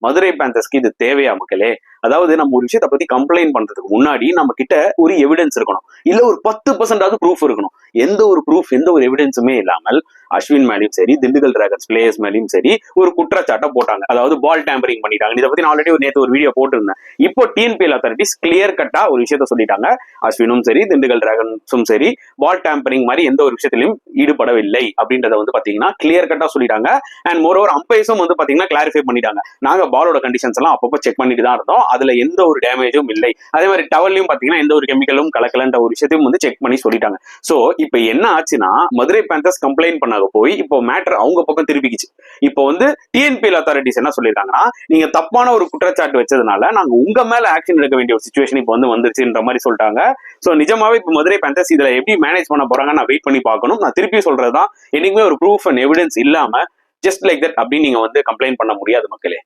மதுரை பேந்தர்ஸ்க்கு இது தேவையா மக்களே? அதாவது நம்ம ஒரு விஷயத்தை பத்தி கம்ப்ளைண்ட் பண்றதுக்கு முன்னாடி நம்ம கிட்ட ஒரு எவிடன்ஸ் இருக்கணும், இல்ல ஒரு 10% ப்ரூஃப் இருக்கணும். எந்த ஒரு ப்ரூஃப், எந்த ஒரு எவிடன்ஸுமே இல்லாமல் அஸ்வின் மேலேயும் சரி, திண்டுக்கல் டிராகன்ஸ் பிளேயர்ஸ் மேலேயும் சரி ஒரு குற்றச்சாட்டை போட்டாங்க. அதாவது பால் டேம்பரிங் பண்ணிட்டாங்க. இதை பத்தி நான் ஆல்ரெடி நேற்று ஒரு வீடியோ போட்டிருந்தேன். இப்போ டிஎன்பிஎல் அத்தாரிட்டிஸ் கிளியர் கட்டா ஒரு விஷயத்த சொல்லிட்டாங்க. அஸ்வினும் சரி, திண்டுக்கல் டிராகன்ஸும் சரி பால் டேம்பரிங் மாதிரி எந்த ஒரு விஷயத்திலையும் ஈடுபடவில்லை அப்படின்றத வந்து பாத்தீங்கன்னா கிளியர் கட்டா சொல்லிட்டாங்க. அண்ட் மோரோவர் அம்பையர்ஸும் வந்து பாத்தீங்கன்னா கிளாரிஃபை பண்ணிட்டாங்க. நாங்க பாலோட கண்டிஷன்ஸ் எல்லாம் அப்பப்போ செக் பண்ணிட்டு தான் இருந்தோம், அதுல எந்த ஒரு டேமேஜும் இல்லை. அதே மாதிரி டவல்லையும் பாத்தீங்கன்னா எந்த ஒரு கெமிக்கலும் கலக்கலன்ற ஒரு விஷயத்தையும் வந்து செக் பண்ணி சொல்லிட்டாங்க. சோ இப்ப என்ன ஆச்சுன்னா, மதுரை பேந்தர்ஸ் கம்ப்ளைண்ட் பண்ணாக போய் இப்போ மேட்டர் அவங்க பக்கம் திருப்பிக்கிச்சு. இப்போ வந்து டிஎன்பிஎல் அத்தாரிட்டிஸ் என்ன சொல்லிருக்காங்கன்னா, நீங்க தப்பான ஒரு குற்றச்சாட்டு வச்சதுனால நாங்க உங்க மேல ஆக்ஷன் எடுக்க வேண்டிய ஒரு சிச்சுவேஷன் இப்போ வந்து வந்துருச்சுன்ற மாதிரி சொல்லிட்டாங்க. சோ நிஜமாவே இப்போ மதுரை பேந்தர்ஸ் இதுல எப்படி மேனேஜ் பண்ண போறாங்க நான் வெயிட் பண்ணி பார்க்கணும். நான் திருப்பி சொல்றதுதான், என்னைக்குமே ஒரு ப்ரூஃப் அண்ட் எவிடன்ஸ் இல்லாம ஜஸ்ட் லைக் தட் அப்படின்னு நீங்க வந்து கம்ப்ளைண்ட் பண்ண முடியாது மக்களே.